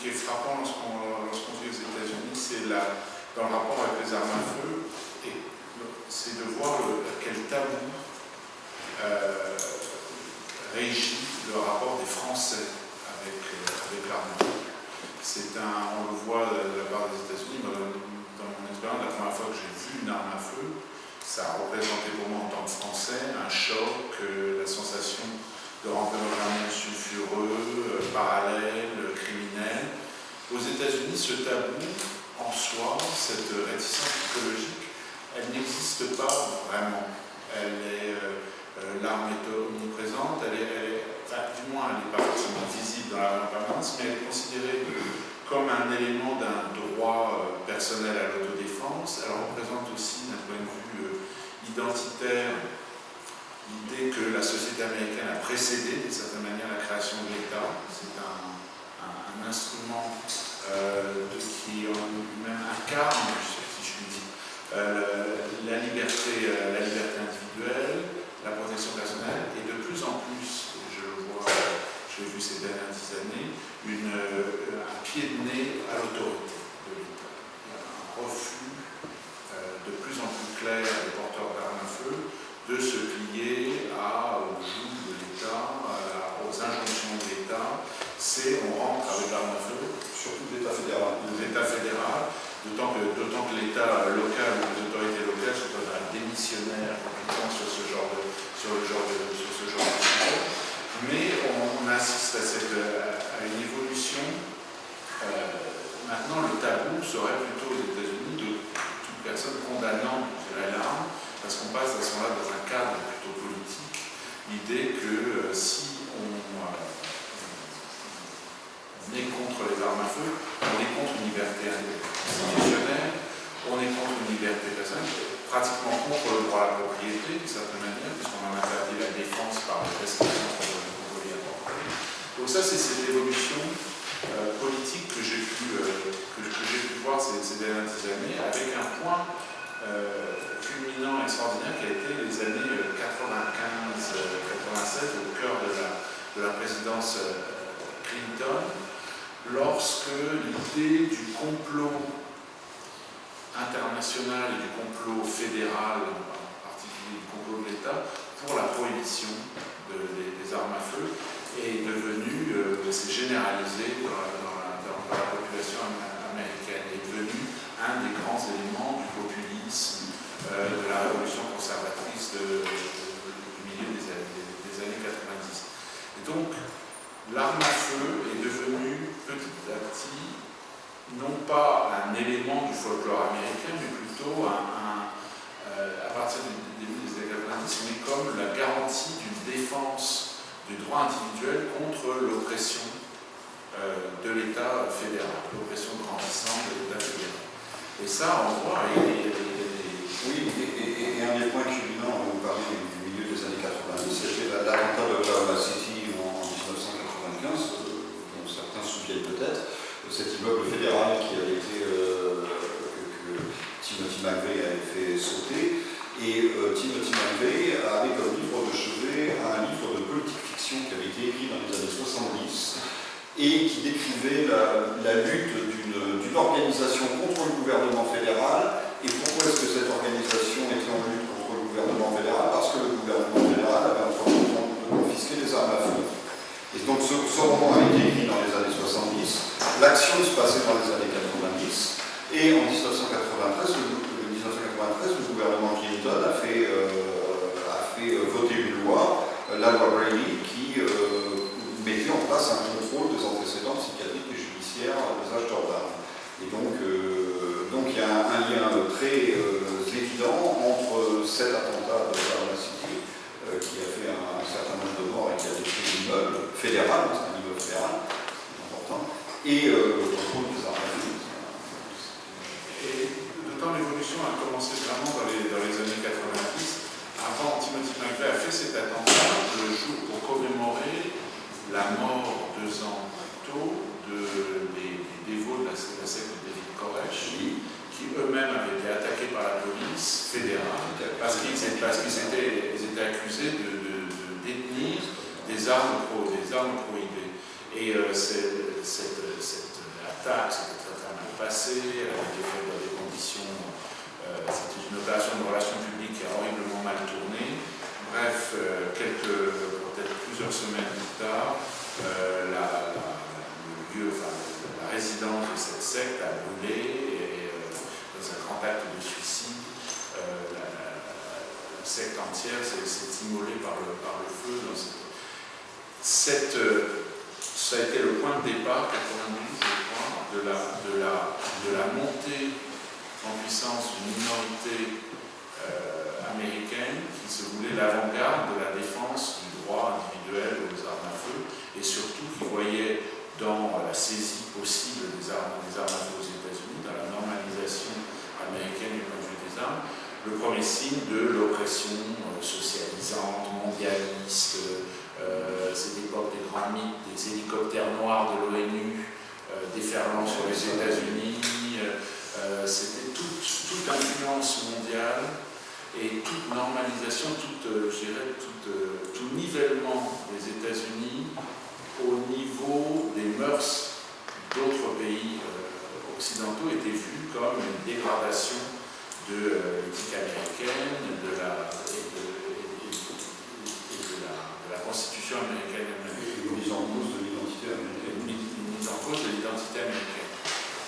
qui est frappant lorsqu'on vit aux États-Unis, c'est dans le rapport avec les armes à feu, c'est de voir quel tabou régit le rapport des Français avec l'arme à feu. On le voit de la part des États-Unis. Dans mon expérience, la première fois que j'ai vu une arme à feu, ça a représenté pour moi en tant que Français un choc, la sensation de rentrer dans un monde sulfureux, parallèle, criminel. Aux États-Unis, ce tabou en soi, cette réticence psychologique, elle n'existe pas vraiment. L'arme est omniprésente, du moins elle n'est pas forcément visible dans la permanence, mais elle est considérée comme un élément d'un droit personnel à l'autodéfense. Elle représente aussi, d'un point de vue identitaire, l'idée que la société américaine a précédé, d'une certaine manière, la création de l'État. C'est un instrument qui même incarne, si je puis dire, la liberté individuelle, la protection personnelle, et de plus en plus, je le vois, je l'ai vu ces dernières 10 années, un pied de nez à l'autorité de l'État. Il y a un refus de plus en plus clair des porteurs d'armes à feu de se plier aux joues de l'État, aux injonctions de l'État. On rentre avec l'arme à feu. Surtout de l'État fédéral. D'autant que l'État local ou les autorités locales se trouvent démissionnaires sur ce genre de sujet. Mais on assiste à une évolution. Maintenant, le tabou serait plutôt aux États-Unis de toute personne condamnant l'arme, parce qu'on passe à ce moment-là dans un cadre plutôt politique, l'idée que si on est contre les armes à feu, on est contre une liberté institutionnelle, on est contre une liberté personnelle, pratiquement contre le droit à la propriété, d'une certaine manière, puisqu'on en interdit la défense par les restrictions qu'on peut y apporter. Donc ça, c'est cette évolution politique que j'ai pu voir ces dernières années, avec un point culminant extraordinaire qui a été les années 95-96, au cœur de la présidence Clinton, lorsque l'idée du complot international et du complot fédéral, en particulier du complot de l'État, pour la prohibition des armes à feu, est devenue, s'est généralisée dans la population américaine, est devenue un des grands éléments du populisme, de la révolution conservatrice du milieu des années 90. Et donc, l'arme à feu est devenue petit à petit, non pas un élément du folklore américain, mais plutôt à partir du début des années 90, mais comme la garantie d'une défense du droit individuel contre l'oppression de l'État fédéral, l'oppression grandissante de l'État fédéral. Et ça, on voit, oui, et un des points culminants, vous parlez du milieu des années 90, c'était l'attentat de Oklahoma City en 1995, dont certains se souviennent peut-être, cet immeuble fédéral qui avait été, que Timothy McVeigh avait fait sauter. Et Timothy McVeigh avait comme livre de chevet un livre de politique fiction qui avait été écrit dans les années 70 et qui décrivait la lutte d'une organisation contre le gouvernement fédéral. Et pourquoi est-ce que cette organisation était en lutte contre le gouvernement fédéral? Parce que le gouvernement fédéral avait entrepris de confisquer les armes à feu. Et donc ce roman a été écrit dans les années 70, l'action se passait dans les années 90, et en 1993, le gouvernement Clinton a fait voter une loi, la loi Brady, qui mettait en place un contrôle des antécédents psychiatriques et judiciaires des acheteurs d'armes. Et donc il y a un lien très évident entre cet attentat de Oklahoma City, qui a fait un certain nombre de morts et qui a détruit l'immeuble fédéral, c'est un immeuble fédéral, c'est important, et le contrôle des armes à feu. Et d'autant l'évolution a commencé vraiment dans les années 90. Avant, Timothy McVeigh a fait cet attentat le jour pour commémorer la mort 2 ans plus tôt des dévots de la secte de David Koresh, qui eux-mêmes avaient été attaqués par la police fédérale parce qu'ils étaient accusés de détenir des armes prohibées. Et cette l'attaque s'était très très mal passée, elle avait été faite dans des conditions, c'était une opération de relations publiques qui a horriblement mal tourné. Bref, peut-être plusieurs semaines plus tard, la résidence de cette secte a brûlé et dans un grand acte de suicide, la secte entière s'est immolée par le feu. Ça a été le point de départ, 92, je crois, de la montée en puissance d'une minorité américaine qui se voulait l'avant-garde de la défense du droit individuel aux armes à feu et surtout qui voyait dans la saisie possible des armes à feu aux États-Unis, dans la normalisation américaine du point de vue des armes, le premier signe de l'oppression socialisante, mondialiste. C'est l'époque des grands mythes, des hélicoptères noirs de l'ONU déferlant sur les États-Unis. C'était toute influence mondiale et toute normalisation, tout nivellement des États-Unis au niveau des mœurs d'autres pays occidentaux était vu comme une dégradation de l'éthique américaine de la Constitution américaine elle-même. Une mise en cause de l'identité américaine. Une mise en cause de l'identité américaine.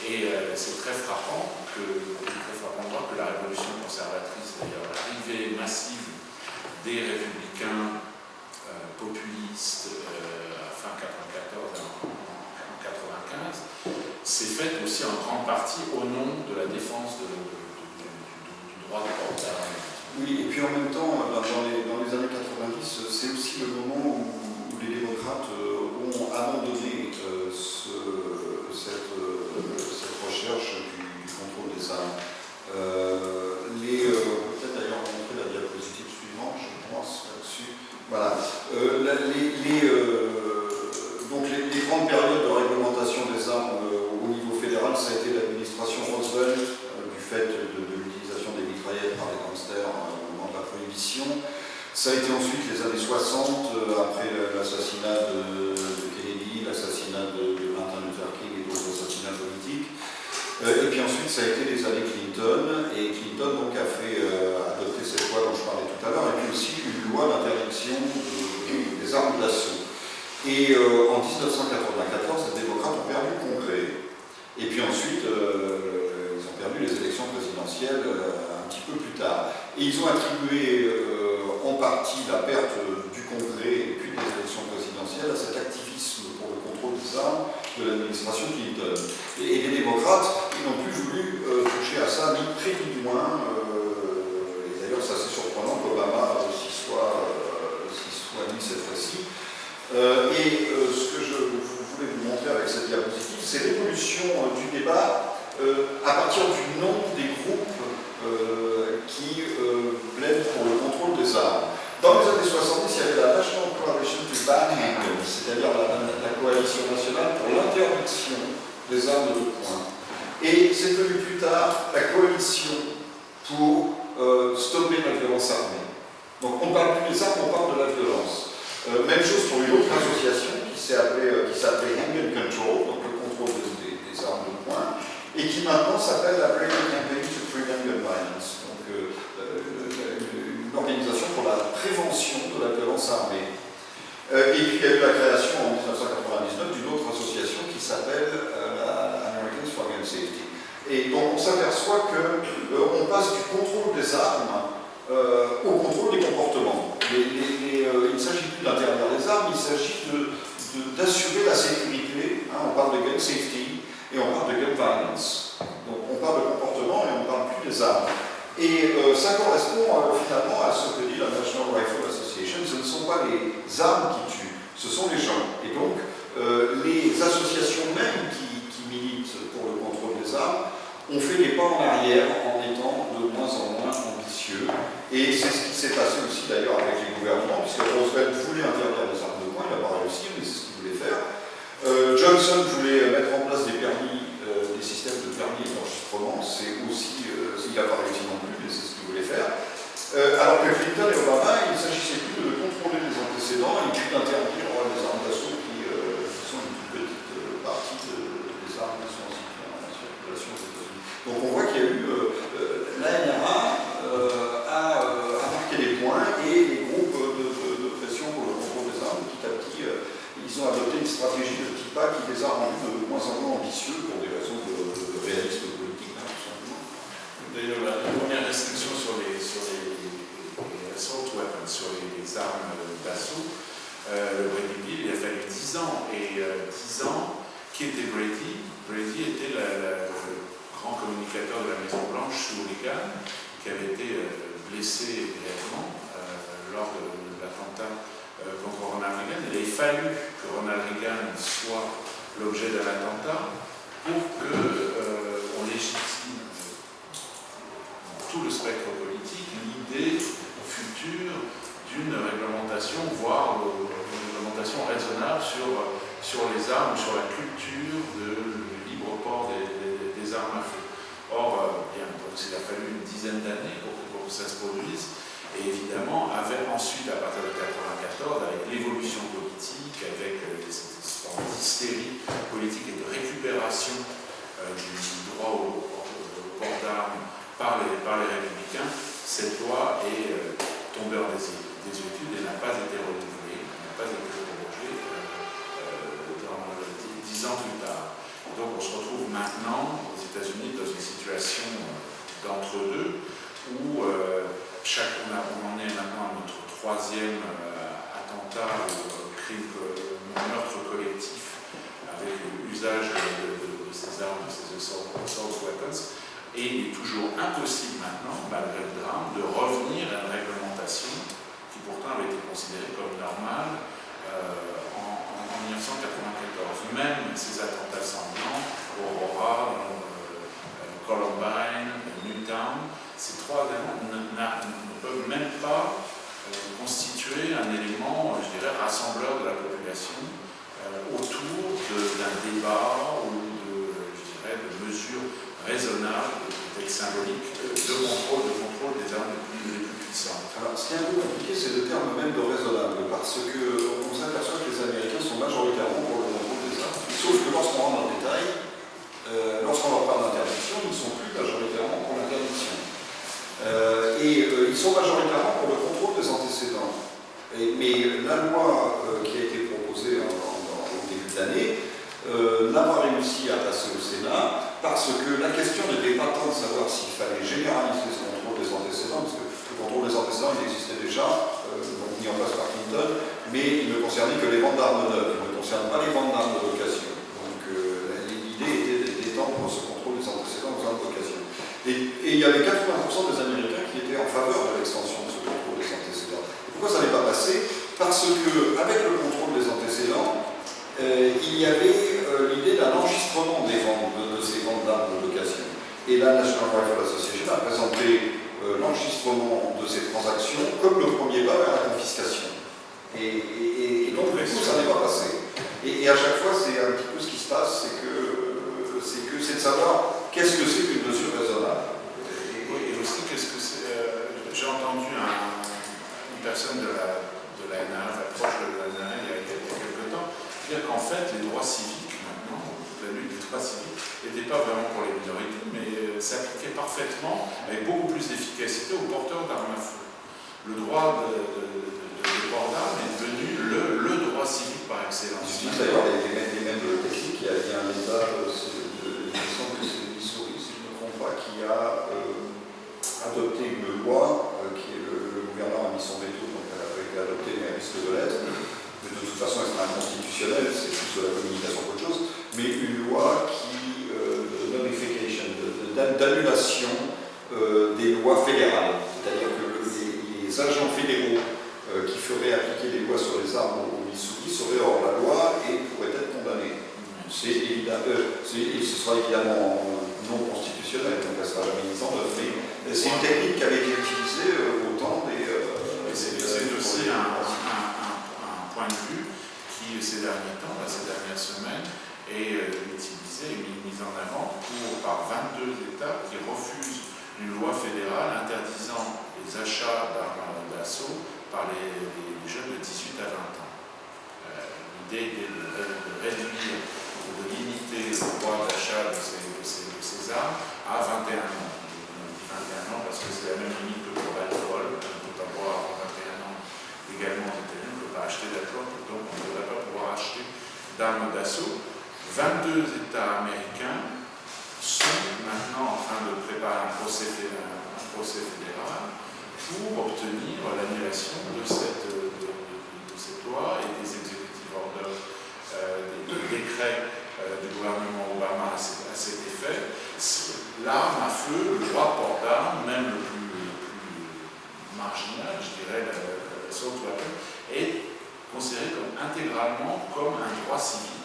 Et c'est très frappant de voir que la révolution conservatrice, d'ailleurs, l'arrivée massive des républicains populistes fin 94 en 95, s'est faite aussi en grande partie au nom de la défense du droit de porter armes. Oui, et puis en même temps, dans les années 90, c'est aussi le moment où les démocrates ont abandonné cette recherche du contrôle des armes. Peut-être d'ailleurs montrer la diapositive suivante, je pense, là-dessus. Voilà. Donc les grandes périodes de réglementation des armes au niveau fédéral, ça a été l'administration Roosevelt, du fait de l'utilisation des mitraillettes par les gangsters au moment de la prohibition. Ça a été ensuite les années 60, après l'assassinat de Kennedy, l'assassinat de Martin Luther King et d'autres assassinats politiques. Et puis ensuite, ça a été les années Clinton, et Clinton donc a fait adopter cette loi dont je parlais tout à l'heure, et puis aussi une loi d'interdiction des armes d'assaut. Et en 1994, les démocrates ont perdu le Congrès, et puis ensuite, ils ont perdu les élections présidentielles un petit peu plus tard. Et ils ont attribué en partie la perte du Congrès et puis des élections présidentielles à cet activisme pour le contrôle des armes de l'administration Clinton. Et les démocrates, ils n'ont plus voulu toucher à ça, ni près ni loin. Et d'ailleurs, c'est assez surprenant qu'Obama s'y soit mis cette fois-ci. Ce que je voulais vous montrer avec cette diapositive, c'est l'évolution du débat à partir du nom des groupes qui plaident pour le contrôle des armes. Dans les années 70, il y avait la National Coalition to Ban Handguns, c'est-à-dire la coalition nationale pour l'interdiction des armes de poing. Et c'est devenu plus tard la coalition pour stopper la violence armée. Donc on ne parle plus des armes, on parle de la violence. Même chose pour une autre association qui s'appelait Handgun Control, donc le contrôle des armes de poing, et qui maintenant s'appelle la American Campaign to Prevent Gun Violence, donc une organisation pour la prévention de la violence armée. Et puis il y a eu la création en 1999 d'une autre association qui s'appelle Americans for Gun Safety. Et donc on s'aperçoit qu'on passe du contrôle des armes au contrôle des comportements. Il ne s'agit plus d'interdire les armes, il s'agit d'assurer la sécurité. On parle de gun safety et on parle de gun violence. Donc on parle de comportement et on ne parle plus des armes. Et ça correspond finalement à ce que dit la National Rifle Association. Ce ne sont pas les armes qui tuent, ce sont les gens. Et donc les associations même qui militent pour le contrôle des armes ont fait des pas en arrière en étant de moins en moins ambitieux. Et c'est ce qui s'est passé aussi d'ailleurs avec les gouvernements, puisque Roosevelt voulait interdire les armes de poing, il n'a pas réussi, mais c'est ce qu'il voulait faire. Johnson voulait mettre en place des permis, des systèmes de permis et d'enregistrement, c'est aussi, il n'a pas réussi non plus, mais c'est ce qu'il voulait faire. Alors que Clinton et Obama, il ne s'agissait plus de contrôler les antécédents et puis d'interdire les armes d'assaut qui sont une toute petite partie des armes qui sont Donc on voit qu'il y a eu l'ANRA a marqué des points et les groupes de pression pour le contrôle des armes, petit à petit, ils ont adopté une stratégie de type A qui les a rendus de moins en moins ambitieux pour des raisons de réalisme politique, hein, tout simplement. D'ailleurs, la première restriction sur les assault weapons, sur les armes d'assaut, le Brady Bill, il a fallu 10 ans. Et 10 ans, qui était Brady? Brady était le grand communicateur de la Maison-Blanche sous Reagan, qui avait été blessé grièvement lors de l'attentat contre Ronald Reagan. Il a fallu que Ronald Reagan soit l'objet d'un attentat pour qu'on légitime tout le spectre politique l'idée future d'une réglementation, voire une réglementation raisonnable sur les armes, sur la culture de libre port des armes à feu. Or, il a fallu une dizaine d'années pour que ça se produise. Et évidemment, ensuite, à partir de 1994, avec l'évolution politique, avec cette forme d'hystérie politique et de récupération du droit au port d'armes par les républicains, cette loi est tombée en désuétude et n'a pas été renouvelée, n'a pas été prolongée 10 ans plus tard. Donc on se retrouve maintenant aux États-Unis dans une situation d'entre-deux où on en est maintenant à notre troisième attentat ou crime, meurtre collectif avec l'usage de ces armes, de ces assault weapons. Et il est toujours impossible maintenant, malgré le drame, de revenir à une réglementation qui pourtant avait été considérée comme normale en 1994. Même ces attentats sanglants, Aurora, Columbine, Newtown, ces trois éléments ne peuvent même pas constituer un élément, je dirais, rassembleur de la population autour d'un débat ou de mesures raisonnables, peut-être symboliques, de contrôle des armes les plus puissantes. Alors, ce qui est un peu compliqué, c'est le terme même de raisonnable, parce qu'on s'aperçoit que les Américains sont majoritairement pour le contrôle des armes. Sauf que lorsqu'on rentre dans le détail, lorsqu'on leur parle d'interdiction, ils ne sont plus majoritairement pour l'interdiction. Ils sont majoritairement pour le contrôle des antécédents. Mais la loi qui a été proposée au début de l'année n'a pas réussi à passer au Sénat parce que la question n'était pas tant de savoir s'il fallait généraliser ce contrôle des antécédents, parce que le contrôle des antécédents il existait déjà, donc mis en place par Clinton, mais il ne concernait que les ventes d'armes neuves, il ne concerne pas les ventes d'armes de location. Donc l'idée était d'étendre ce contrôle des antécédents aux armes de location. Et il y avait 80% des Américains qui étaient en faveur de l'extension de ce contrôle des antécédents. Et pourquoi ça n'est pas passé? Parce qu'avec le contrôle des antécédents, il y avait l'idée d'un enregistrement de ces ventes d'armes de location. Et la National Rifle Association a présenté l'enregistrement de ces transactions comme le premier pas vers la confiscation. Et donc, du coup, ça n'est pas passé. Et à chaque fois, c'est un petit peu ce qui se passe, c'est de savoir qu'est-ce que c'est qu'une mesure raisonnable. Oui, et aussi, qu'est-ce que c'est. J'ai entendu une personne de la NRA, proche de la NRA, il y a quelques temps, dire qu'en fait, les droits civiques, maintenant, la lutte des droits civiques, n'était pas vraiment pour les minorités, mais s'appliquait parfaitement, avec beaucoup plus d'efficacité aux porteurs d'armes à feu. Le droit de port d'armes est devenu le droit civique par excellence. Je dis d'ailleurs les mêmes techniques, il y a un État, il me semble que c'est le Missouri, si je ne me trompe pas, qui a adopté une loi, qui est le gouvernement a mis son veto, donc elle a pas été adoptée, mais elle risque de l'être. De toute façon, elle sera inconstitutionnelle, c'est plus de la communication qu'autre chose, mais une loi qui, de nullification, d'annulation des lois fédérales. C'est-à-dire que les agents fédéraux qui feraient appliquer des lois sur les armes au Missouri seraient hors la loi et pourraient être condamnés. Ce sera évidemment non constitutionnel, donc elle ne sera jamais mise en œuvre. Mais c'est une technique qui avait été utilisée au temps des... c'est aussi un point de vue qui, ces derniers temps, ces dernières semaines, est utilisé et mis en avant par 22 États qui refusent une loi fédérale interdisant les achats d'armes d'assaut par les jeunes de 18 à 20 ans. L'idée est de réduire ou de limiter le droit d'achat de ces armes à 21 États américains sont maintenant en train de préparer un procès fédéral pour obtenir l'annulation de cette loi et des executive orders, des décrets du gouvernement Obama à cet effet. L'arme à feu, le droit de port d'armes, même le plus marginal, je dirais, l'assault weapon, est considéré intégralement comme un droit civique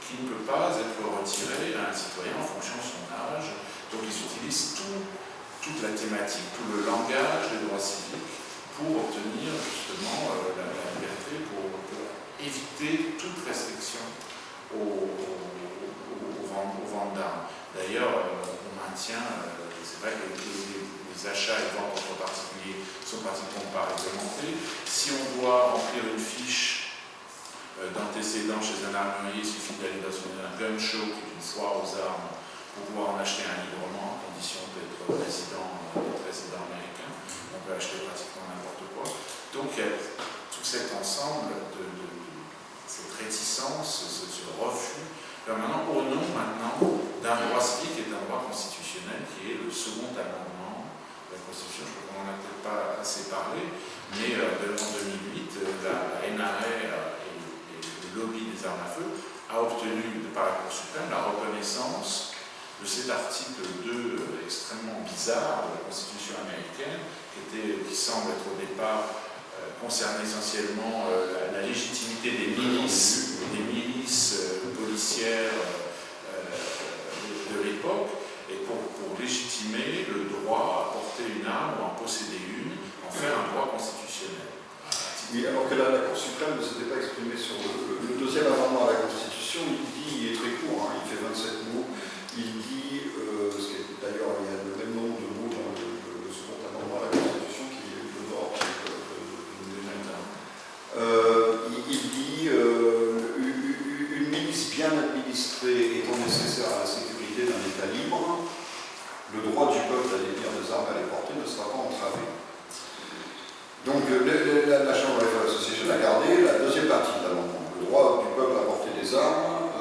qui ne peut pas être retiré à un citoyen en fonction de son âge. Donc ils utilisent toute la thématique, tout le langage des droits civiques pour obtenir justement la liberté, pour éviter toute restriction aux ventes d'armes. D'ailleurs, on maintient, c'est vrai que les achats et ventes entre particuliers sont pratiquement pas réglementés. Si on doit remplir une fiche d'antécédent chez un armurier, il suffit d'aller dans un gun show, qui est une foire aux armes, pour pouvoir en acheter un librement, à condition d'être résident américain. On peut acheter pratiquement n'importe quoi. Donc il y a tout cet ensemble cette réticence, ce refus permanent au nom maintenant d'un droit civique et d'un droit constitutionnel qui est le second amendement de la Constitution. Je crois qu'on n'en a peut-être pas assez parlé, mais en 2008, la NRA et le lobby des armes à feu a obtenu par la Cour suprême la reconnaissance de cet article 2 extrêmement bizarre de la Constitution américaine qui semble être au départ concerne essentiellement la légitimité des milices policières de l'époque, et pour légitimer le droit à porter une arme ou à en posséder une, en faire un droit constitutionnel. Oui, alors que la Cour suprême ne s'était pas exprimée sur le deuxième amendement à la Constitution. Il est très court, il fait 27 mots. Il dit, d'ailleurs il y a le même nombre de mots dans le second amendement à la Constitution qui est le nord il dit une milice bien administrée étant nécessaire à la sécurité d'un État libre, le droit du peuple à détenir des armes à les porter ne sera pas entravé. Donc la Chambre of Association a gardé la deuxième partie de l'amendement. Le droit du peuple à porter des armes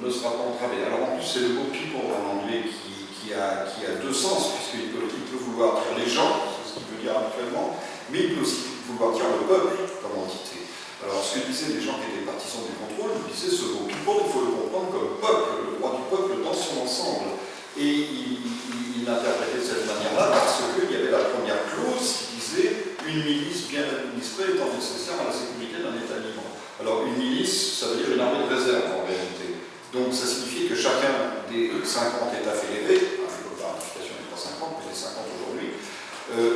ne sera pas entravé. Alors en plus c'est le mot people en anglais qui a deux sens, puisqu'il peut vouloir dire les gens, c'est ce qu'il veut dire habituellement, mais il peut aussi vouloir dire le peuple comme entité. Alors ce que disaient les gens qui étaient partisans du contrôle, ils disaient ce mot people, il faut le comprendre comme peuple, le droit du peuple dans son ensemble. Et il l'interprétait de cette manière-là parce qu'il y avait la première clause qui disait une milice bien administrée étant nécessaire à la sécurité d'un État libre. Alors une milice, ça veut dire une armée de réserve en réalité. Donc ça signifie que chacun des 50 États fédérés, je ne veux pas ratification des 350, mais des 50 aujourd'hui,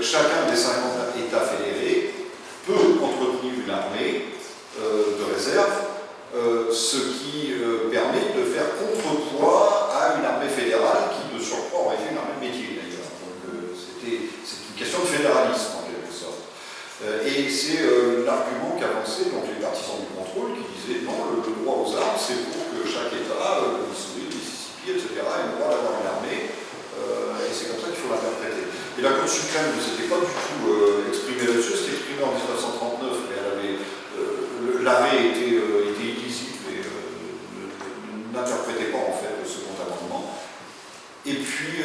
chacun des 50 États fédérés peut entretenir une armée de réserve, ce qui permet de faire contrepoids à une armée fédérale qui de surcroît aurait fait une armée de métier d'ailleurs. Donc c'est une question de fédéralisme en quelque sorte. Et c'est l'argument qu'avançaient donc les partisans du contrôle qui disaient non, le droit aux armes c'est pour que chaque État, le Missouri, le Mississippi, etc., ait le droit d'avoir une armée, et c'est comme ça qu'il faut l'interpréter. Et la Cour suprême ne s'était pas du tout exprimée là-dessus, c'était exprimé en 1939, mais l'arrêt était illisible et n'interprétait pas en fait le second amendement. Et puis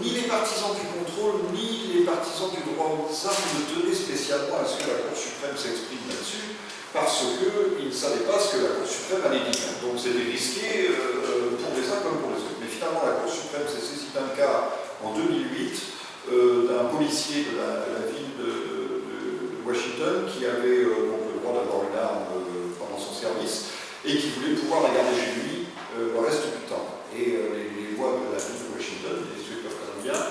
ni les partisans du contrôle, ni les partisans du droit aux armes ne tenaient spécialement à ce que la Cour suprême s'exprime là-dessus, parce qu'ils ne savaient pas ce que la Cour suprême allait dire. Donc c'était risqué pour les uns comme pour les autres. Mais finalement, la Cour suprême s'est saisie d'un cas en 2008 d'un policier de la ville de Washington qui avait donc le droit d'avoir une arme pendant son service et qui voulait pouvoir la garder chez lui le reste du temps. Et les lois de la ville de Washington, les inspecteurs canadiens,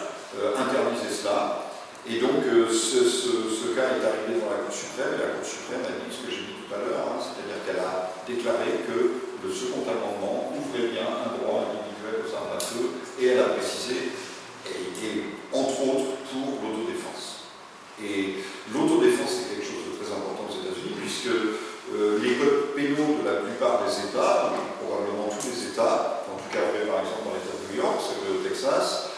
interdisaient cela. Et donc ce cas est arrivé devant la Cour suprême, et la Cour suprême a dit ce que j'ai dit tout à l'heure, c'est-à-dire qu'elle a déclaré que le second amendement ouvrait bien un droit individuel aux armes à feu, et elle a précisé, et entre autres pour l'autodéfense. Et l'autodéfense c'est quelque chose de très important aux États-Unis, puisque les codes pénaux de la plupart des États, probablement tous les États, en tout cas par exemple dans l'État de New York, c'est le Texas,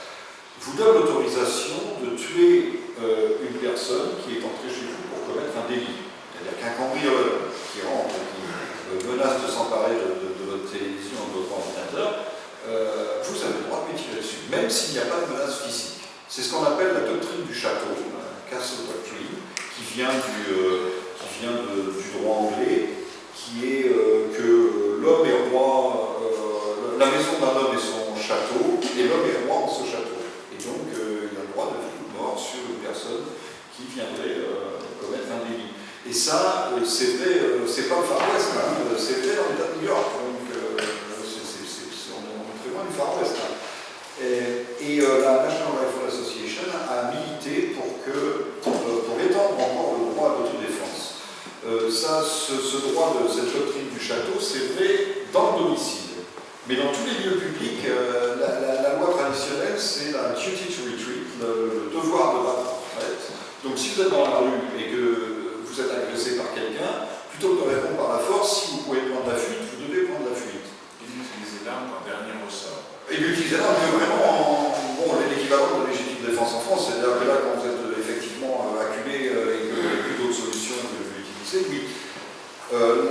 vous donne l'autorisation de tuer une personne qui est entrée chez vous pour commettre un délit. C'est-à-dire qu'un cambrioleur qui rentre, qui menace de s'emparer de votre votre télévision ou de votre ordinateur, vous avez le droit de lui tirer dessus, même s'il n'y a pas de menace physique. C'est ce qu'on appelle la doctrine du château, la Castle Doctrine, qui vient du droit anglais, qui est que l'homme est roi, la maison d'un homme est son château, et l'homme est roi en ce château. Et donc, il a le droit de vie ou de mort sur une personne qui viendrait commettre un délit. Et ça, c'est vrai, c'est pas le Far West, hein, c'est vrai dans l'État de New York. Donc, on est très loin du Far West. Hein. Et la National Rifle Association a milité pour étendre encore le droit à l'autodéfense. Ce droit de cette doctrine du château, c'est vrai dans le domicile. Mais dans tous les lieux publics, la loi traditionnelle, c'est la duty to retreat, le devoir de battre en retraite. Donc si vous êtes dans la rue et que vous êtes agressé par quelqu'un, plutôt que de répondre par la force, si vous pouvez prendre la fuite, vous devez prendre la fuite. Et d'utiliser l'arme en dernier ressort. Et d'utiliser l'arme vraiment l'équivalent de légitime défense en France, c'est-à-dire que là, quand vous êtes effectivement acculé et qu'il n'y a plus d'autres solutions que de l'utiliser, oui.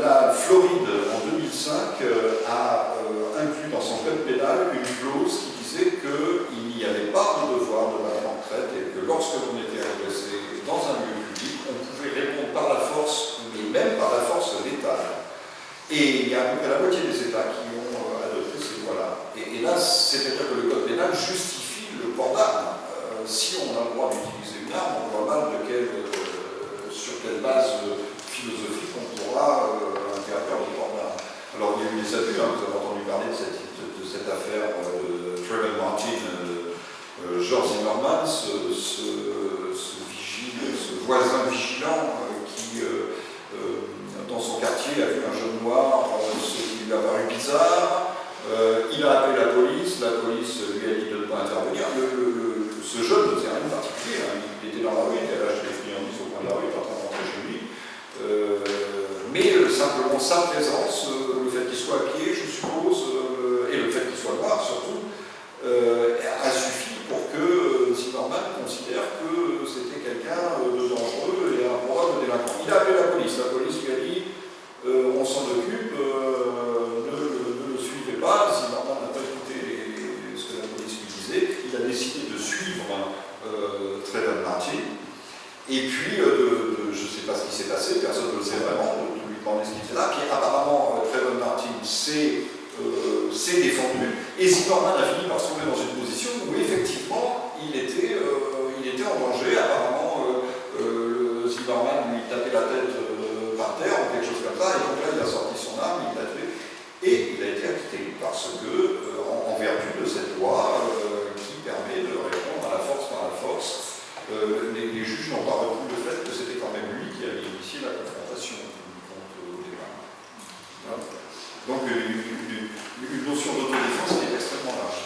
La Floride, en 2005, a inclus dans son code pénal une clause qui disait qu'il n'y avait pas de devoir de battre en retraite et que lorsque l'on était agressé dans un lieu public, on pouvait répondre par la force, mais même par la force létale. Et il y a à peu près la moitié des États qui ont adopté ces lois-là. Et là, c'est-à-dire que le code pénal justifie le port d'armes. Si on a le droit d'utiliser une arme, on voit mal sur quelle base philosophique on pourra interdire le port d'armes. Alors il y a eu des abus, hein, vous avez entendu parler de cette affaire de Trayvon Martin, George Zimmerman, ce voisin vigilant qui, dans son quartier, a vu un jeune noir, ce qui lui a paru bizarre. Il a appelé la police lui a dit de ne pas intervenir. Ce jeune ne faisait rien de particulier, hein. Il était dans la rue, il était à l'âge des friandises au coin de la rue, il était en train de rentrer chez lui. Mais simplement sa présence, le fait qu'il soit à pied, je suppose, et le fait qu'il soit noir surtout, a suffi pour que Zimmerman considère que c'était quelqu'un de dangereux et un probable délinquant. Il a appelé la police lui a dit on s'en occupe, ne le suivez pas. Zimmerman n'a pas écouté ce que la police lui disait. Il a décidé de suivre Trayvon Martin. Et puis, je ne sais pas ce qui s'est passé, personne ne le sait vraiment, de lui demander ce qui était là. Puis apparemment, Trayvon Martin s'est défendu. Et Zimmerman a fini par se trouver dans une position où effectivement, il était en danger. Apparemment, Zimmerman lui tapait la tête par terre ou quelque chose comme ça. Et donc là, il a sorti son arme, il l'a tué. Et il a été acquitté parce que, en vertu de cette loi qui permet de répondre à la force par la force, les juges n'ont pas retenu le fait que c'était quand même lui qui avait initié la confrontation au départ. Donc une notion d'autodéfense qui est extrêmement large.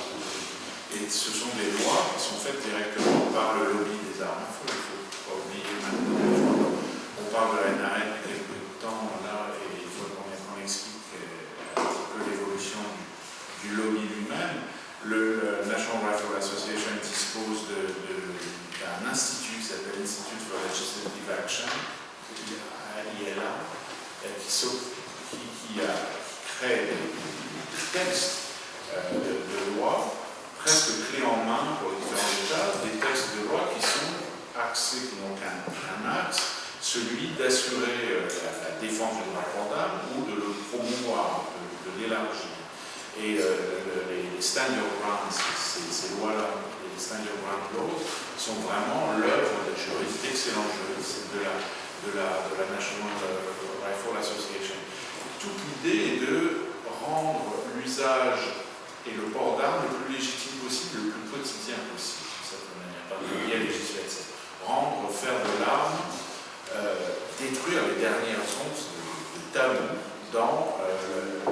Et ce sont des lois qui sont faites directement par le lobby des armes. Il ne faut pas oublier maintenant. On parle de la NRA depuis quelques temps là, et il faut qu'on explique un petit peu l'évolution du lobby lui-même. Le National Rifle Association dispose d'un institut qui s'appelle Institute for Legislative Action, ILA, qui a créé des textes de loi presque clés en main pour les différents États, des textes de loi qui sont axés, qui n'ont qu'un axe, celui d'assurer la défense du droit port d'armes ou de le promouvoir, de l'élargir. Et les Stand Your Ground, ces lois-là, les Stand Your Ground laws, sont vraiment l'œuvre de juristes, d'excellents juristes de la National Rifle Association. Toute l'idée est de rendre l'usage et le port d'armes le plus légitime possible, le plus quotidien possible, de certaine manière, par le biais législatif. Faire de l'arme, détruire les dernières onces de tabou dans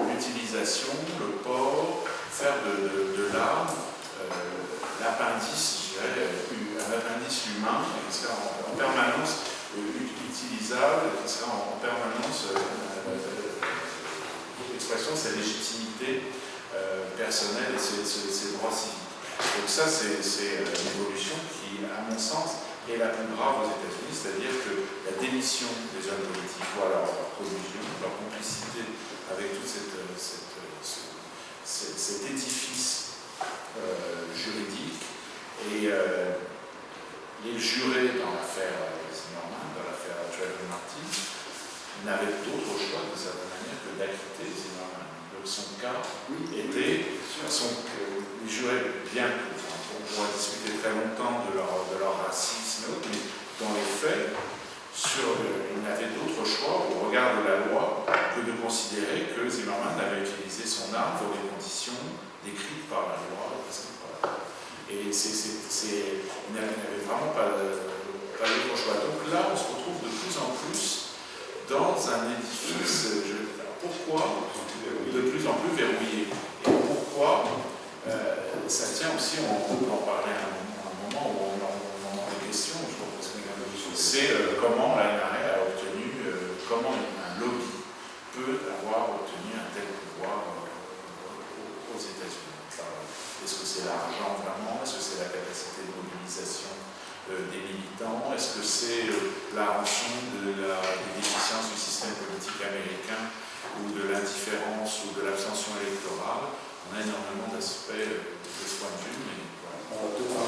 l'utilisation, le port, faire de l'arme l'appendice, je dirais, un appendice humain qui sera en permanence utilisable, qui sera en permanence l'expression de sa légitimité personnelle et ses droits civiques. Donc ça, c'est une évolution qui, à mon sens, est la plus grave aux États-Unis, c'est-à-dire que la démission des hommes politiques, ou alors leur collusion, leur complicité avec toute ce jurés dans l'affaire Zimmermann, dans l'affaire Trayvon Martin, n'avait d'autre choix de certaine manière que d'acquitter Zimmermann. Donc son cas était, les jurés, bien que, on pourra discuter très longtemps de leur racisme et autres, mais dans les faits, ils n'avaient d'autre choix au regard de la loi que de considérer que Zimmermann avait utilisé son arme pour des conditions décrites par la loi. Et il n'avait vraiment pas d'autre choix. Donc là, on se retrouve de plus en plus dans un édifice, pourquoi de plus en plus verrouillé. Et pourquoi ça tient aussi, on peut en parler à un moment où on en a des questions, je pense que c'est comment la NRA a obtenu, comment un lobby peut avoir obtenu un tel pouvoir aux États-Unis. Est-ce que c'est l'argent vraiment? Est-ce que c'est la capacité de mobilisation des militants? Est-ce que c'est la rançon de la déficience du système politique américain ou de l'indifférence ou de l'abstention électorale? On a énormément d'aspects de ce point de vue, mais voilà.